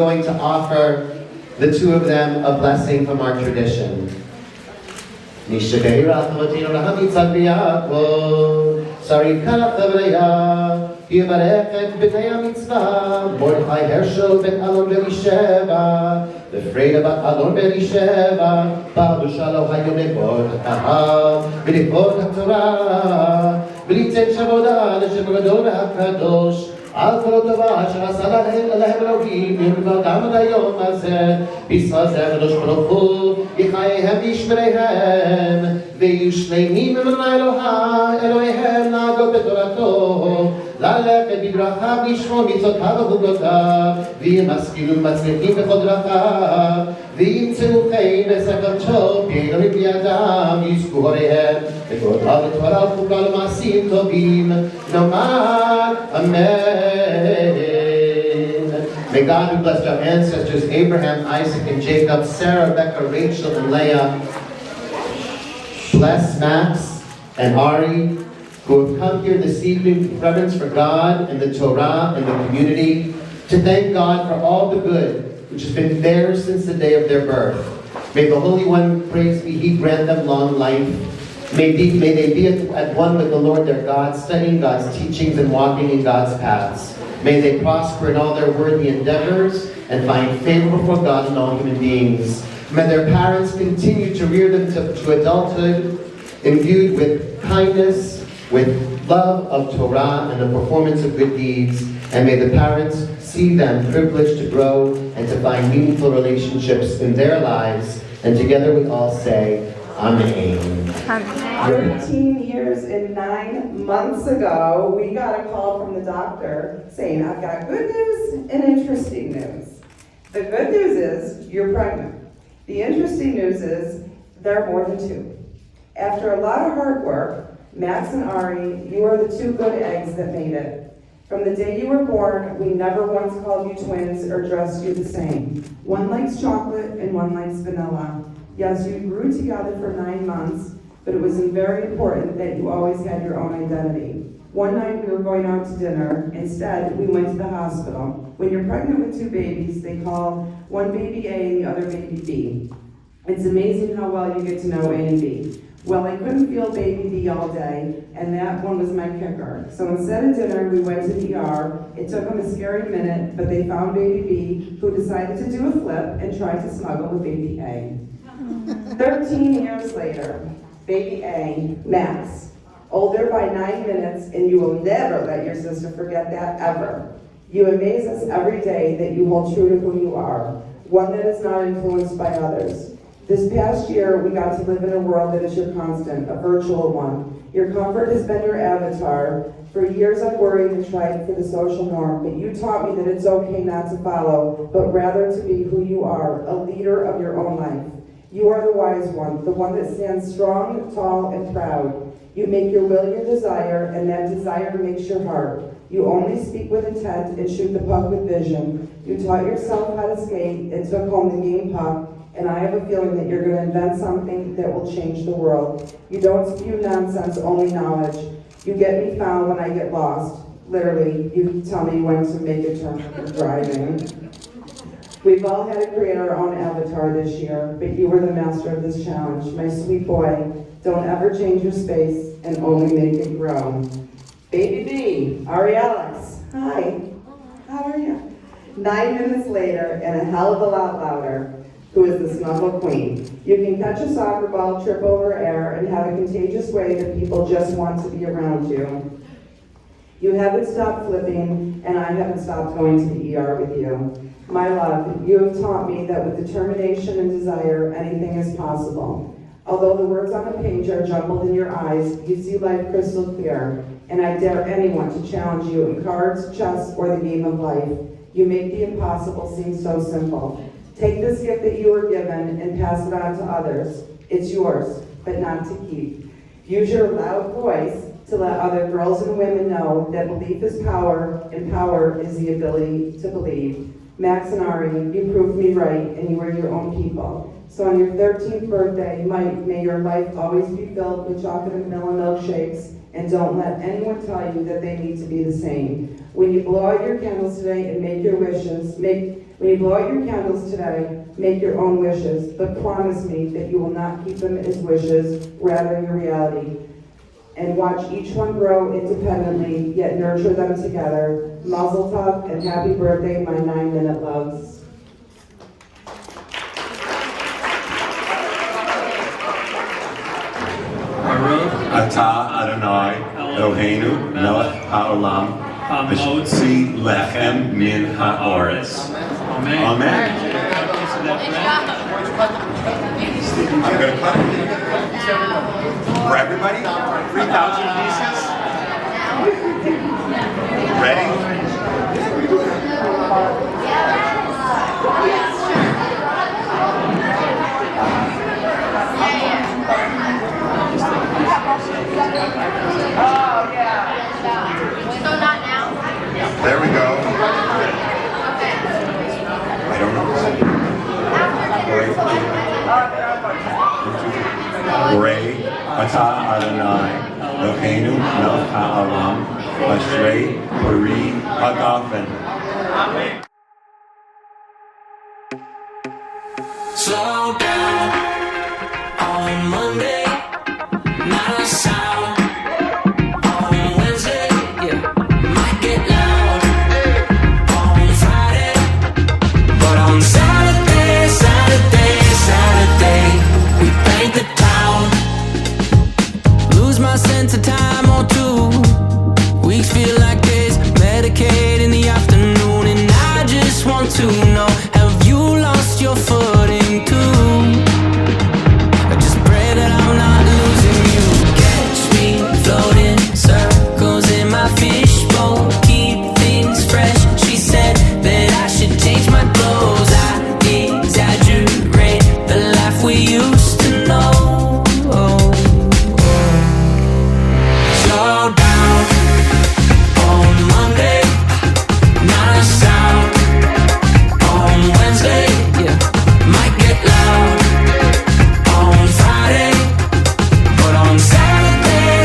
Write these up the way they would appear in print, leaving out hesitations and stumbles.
going to offer the two of them a blessing from our tradition. יברך את בני המצווה, מרדכי הרשל בן אלון ברישבה, ופרידה בת אלון ברישבה, פעלו שלום היום לכבוד הקהל, ולכבוד התורה, וליתן שבודה לשם הגדול והקדוש, על כל הטובה אשר עשה להם אלוהים, ולבדם עד היום הזה, בישראל זה הקדוש ברוך הוא, יחייהם וישמריהם, ויהיו שלמים ממנה אלוהיהם לעבוד בתורתו, ללכת בדרכיו לשמור מצוותיו וחוקותיו, ויהיו משכילים ומצליחים בכל דרכיו, וימצאו חן ושכל טוב בידם ובידם, יזכו הוריהם בתורה לתורה וחוקה למעשים טובים, נאמר אמן. May God, who blessed our ancestors Abraham, Isaac, and Jacob, Sarah, Rebecca, Rachel, and Leah, bless Max and Ari, who have come here this evening with reverence for God and the Torah and the community, to thank God for all the good which has been theirs since the day of their birth. May the Holy One, praised be He, grant them long life. May they be at one with the Lord their God, studying God's teachings and walking in God's paths. May they prosper in all their worthy endeavors and find favor before God and all human beings. May their parents continue to rear them to adulthood, imbued with kindness, with love of Torah and the performance of good deeds. And may the parents see them privileged to grow and to find meaningful relationships in their lives. And together we all say, Amen. 13 years and 9 months ago, we got a call from the doctor saying, I've got good news and interesting news. The good news is you're pregnant. The interesting news is there are more than two. After a lot of hard work, Max and Ari, you are the two good eggs that made it. From the day you were born, we never once called you twins or dressed you the same. One likes chocolate and one likes vanilla. Yes, you grew together for 9 months, but it was very important that you always had your own identity. One night we were going out to dinner. Instead, we went to the hospital. When you're pregnant with two babies, they call one baby A and the other baby B. It's amazing how well you get to know A and B. Well, I couldn't feel baby B all day, and that one was my kicker. So instead of dinner, we went to the ER. It took them a scary minute, but they found baby B, who decided to do a flip and tried to snuggle with baby A. 13 years later, baby A, Max, older by 9 minutes, and you will never let your sister forget that, ever. You amaze us every day that you hold true to who you are, one that is not influenced by others. This past year, we got to live in a world that is your constant, a virtual one. Your comfort has been your avatar. For years I've worried and tried for the social norm, but you taught me that it's okay not to follow, but rather to be who you are, a leader of your own life. You are the wise one, the one that stands strong, tall, and proud. You make your will your desire, and that desire makes your heart. You only speak with intent and shoot the puck with vision. You taught yourself how to skate and took home the game puck, and I have a feeling that you're going to invent something that will change the world. You don't spew nonsense, only knowledge. You get me found when I get lost. Literally, you tell me when to make a turn for driving. We've all had to create our own avatar this year, but you were the master of this challenge. My sweet boy, don't ever change your space and only make it grow. Baby B, Ari Alex, hi, how are you? 9 minutes later, and a hell of a lot louder, who is the snuggle queen. You can catch a soccer ball, trip over air, and have a contagious way that people just want to be around you. You haven't stopped flipping, and I haven't stopped going to the ER with you. My love, you have taught me that with determination and desire, anything is possible. Although the words on the page are jumbled in your eyes, you see life crystal clear, and I dare anyone to challenge you in cards, chess, or the game of life. You make the impossible seem so simple. Take this gift that you were given and pass it on to others. It's yours, but not to keep. Use your loud voice to let other girls and women know that belief is power, and power is the ability to believe. Max and Ari, you proved me right, and you are your own people. So on your 13th birthday, may your life always be filled with chocolate and vanilla milkshakes, and don't let anyone tell you that they need to be the same. When you blow out your candles today and make your wishes, make When you blow out your candles today, make your own wishes, but promise me that you will not keep them as wishes, rather your reality. And watch each one grow independently, yet nurture them together. Mazel tov and happy birthday, my 9-minute loves. Baruch atah Adonai Eloheinu melech haolam v'shotzi lechem min ha'oretz. Amen. I'm going to cut it. For everybody, 3,000 pieces. Ready? Oh, yeah. So not now? There we go. I don't know. Ray, Atah Adonai, Eloheinu melech ha'olam, Ashrei Perri Hagafen. Slow down on Monday, not a sound. On Wednesday, might get loud. On Friday, but on Saturday, we paint the town. Lose my sense of time or 2 weeks feel like days. Medicaid in the afternoon, and I just want to know, have you lost your footing too? I just pray that I'm not losing you. Catch me floating circles in my fishbowl, keep things fresh. She said that I should change my clothes. I exaggerate the life we used to know. Slow down on Monday, not a sound. On Wednesday, might get loud. On Friday, but on Saturday,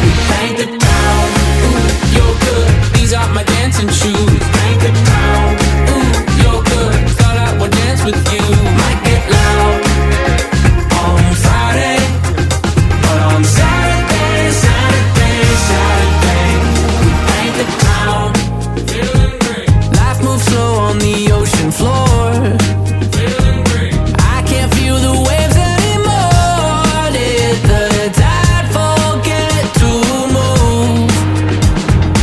we paint the town. Ooh, you're good. These are my dancing shoes. Paint the town. Ooh, you're good. Thought I would dance with you. Might get loud. On Friday, but on Saturday, we paint the town. Feeling great. Life moves slow on the ocean floor. Feeling great. I can't feel the waves anymore. Did the tide forget to move?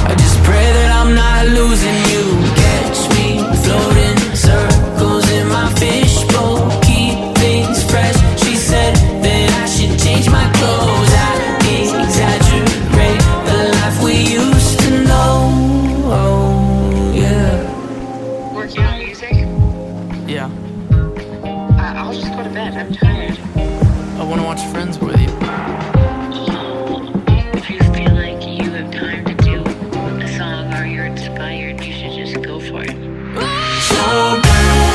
I just pray that I'm not losing you. Catch me floating circles in my fishbowl, keep things fresh. She said that I should change my clothes. I exaggerate the life we used to know. Working on music? Yeah. I'll just go to bed. I'm tired. I want to watch Friends with you. If you feel like you have time to do a song or you're inspired, you should just go for it. Slow down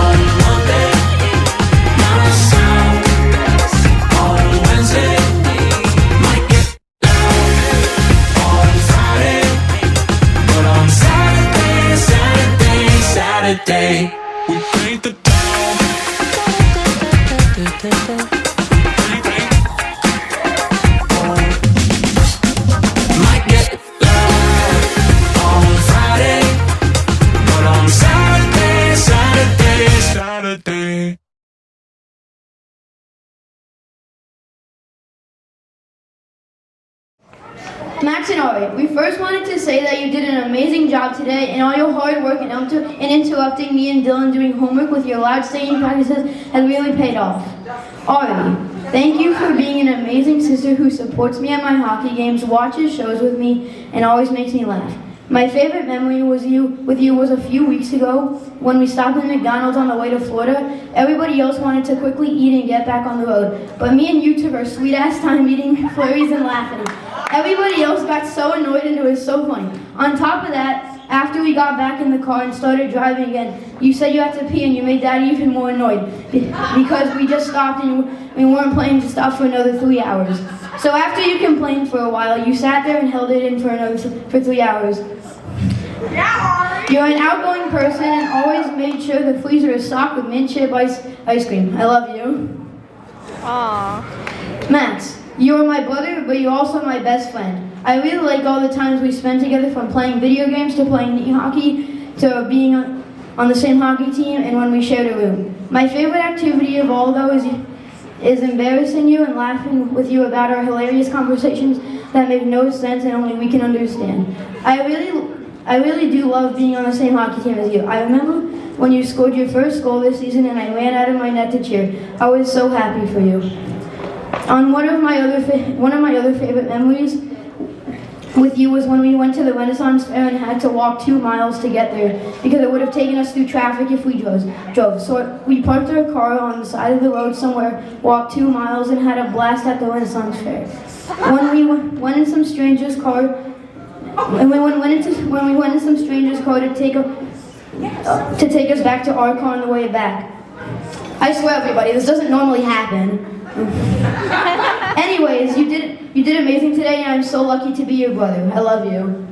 on Monday, not a sound. On Wednesday, might get loud. On Friday, but on Saturday, we paint the town. Might get loud on Friday, but on Saturday. Max and Ari, we first wanted to say that you did an amazing job today, and all your hard work and interrupting me and Dylan doing homework with your loud singing practices has really paid off. Ari, thank you for being an amazing sister who supports me at my hockey games, watches shows with me, and always makes me laugh. My favorite memory with you was a few weeks ago when we stopped at McDonald's on the way to Florida. Everybody else wanted to quickly eat and get back on the road, but me and you took our sweet-ass time eating flurries and laughing. Everybody else got so annoyed and it was so funny. On top of that, after we got back in the car and started driving again, you said you had to pee and you made Daddy even more annoyed because we just stopped and we weren't planning to stop for another 3 hours. So after you complained for a while, you sat there and held it in for 3 hours. You're an outgoing person and always made sure the freezer is stocked with mint chip ice cream. I love you. Aww. Max, you are my brother, but you're also my best friend. I really like all the times we spent together, from playing video games to playing knee hockey to being on the same hockey team and when we shared a room. My favorite activity of all, though, is embarrassing you and laughing with you about our hilarious conversations that make no sense and only we can understand. I really do love being on the same hockey team as you. I remember when you scored your first goal this season and I ran out of my net to cheer. I was so happy for you. One of my other favorite memories with you was when we went to the Renaissance Fair and had to walk 2 miles to get there because it would have taken us through traffic if we drove. So we parked our car on the side of the road somewhere, walked 2 miles, and had a blast at the Renaissance Fair. When we went in some stranger's car, to take us back to our car on the way back. I swear, everybody, this doesn't normally happen. Anyways, you did amazing today, and I'm so lucky to be your brother. I love you.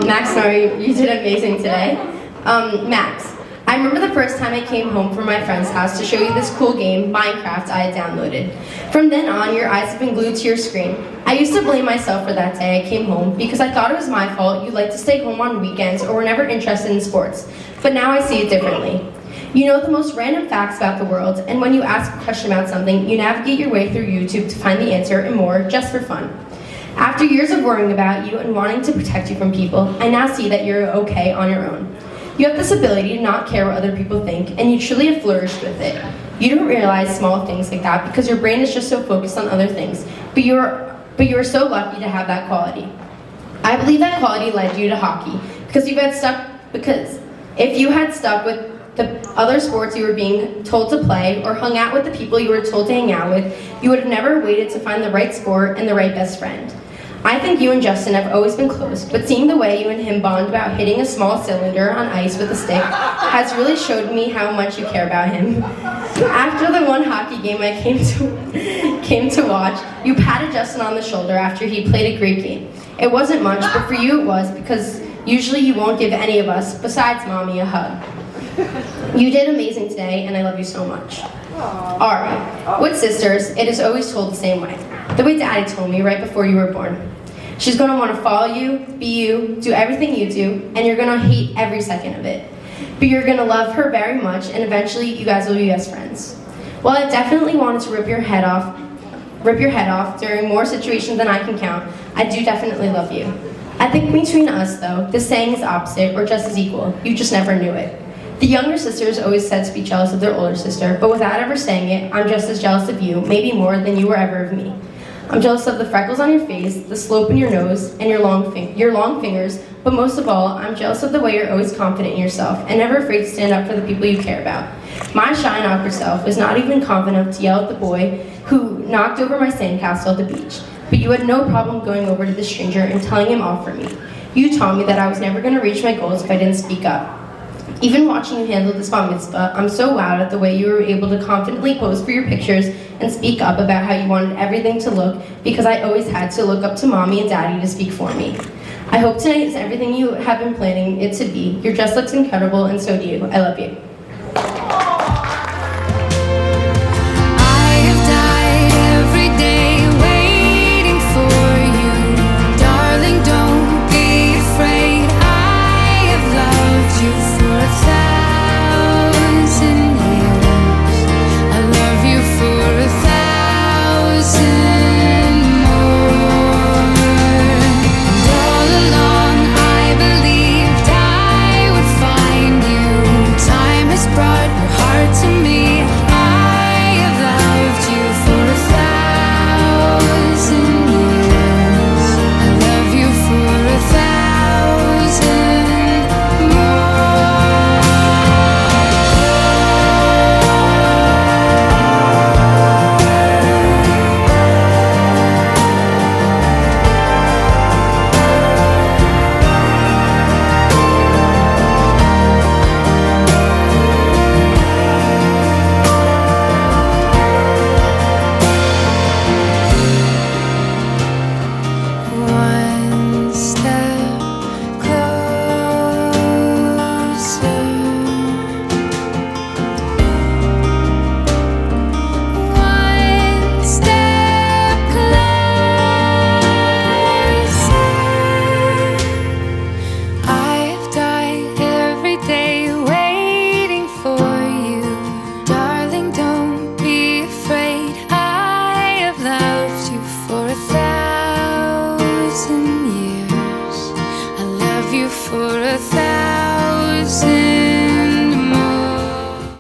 Max and Ari, you did amazing today. Max, I remember the first time I came home from my friend's house to show you this cool game, Minecraft, I had downloaded. From then on, your eyes have been glued to your screen. I used to blame myself for that day I came home because I thought it was my fault you liked to stay home on weekends or were never interested in sports. But now I see it differently. You know the most random facts about the world, and when you ask a question about something, you navigate your way through YouTube to find the answer and more, just for fun. After years of worrying about you and wanting to protect you from people, I now see that you're okay on your own. You have this ability to not care what other people think, and you truly have flourished with it. You don't realize small things like that because your brain is just so focused on other things, but you are so lucky to have that quality. I believe that quality led you to hockey because if you had stuck with the other sports you were being told to play or hung out with the people you were told to hang out with, you would have never waited to find the right sport and the right best friend. I think you and Justin have always been close, but seeing the way you and him bond about hitting a small cylinder on ice with a stick has really showed me how much you care about him. After the one hockey game I came to watch, you patted Justin on the shoulder after he played a great game. It wasn't much, but for you it was, because usually you won't give any of us, besides Mommy, a hug. You did amazing today, and I love you so much. Ari, with sisters, it is always told the same way. The way Daddy told me right before you were born. She's going to want to follow you, be you, do everything you do, and you're going to hate every second of it. But you're going to love her very much, and eventually you guys will be best friends. While I definitely wanted to rip your head off during more situations than I can count, I do definitely love you. I think between us, though, the saying is opposite or just as equal. You just never knew it. The younger sisters always said to be jealous of their older sister, but without ever saying it, I'm just as jealous of you, maybe more than you were ever of me. I'm jealous of the freckles on your face, the slope in your nose, and your long fingers, but most of all, I'm jealous of the way you're always confident in yourself and never afraid to stand up for the people you care about. My shy and awkward self was not even confident enough to yell at the boy who knocked over my sandcastle at the beach, but you had no problem going over to the stranger and telling him off for me. You taught me that I was never going to reach my goals if I didn't speak up. Even watching you handle this bar mitzvah, I'm so wowed at the way you were able to confidently pose for your pictures and speak up about how you wanted everything to look, because I always had to look up to Mommy and Daddy to speak for me. I hope tonight is everything you have been planning it to be. Your dress looks incredible, and so do you. I love you. Time with sin.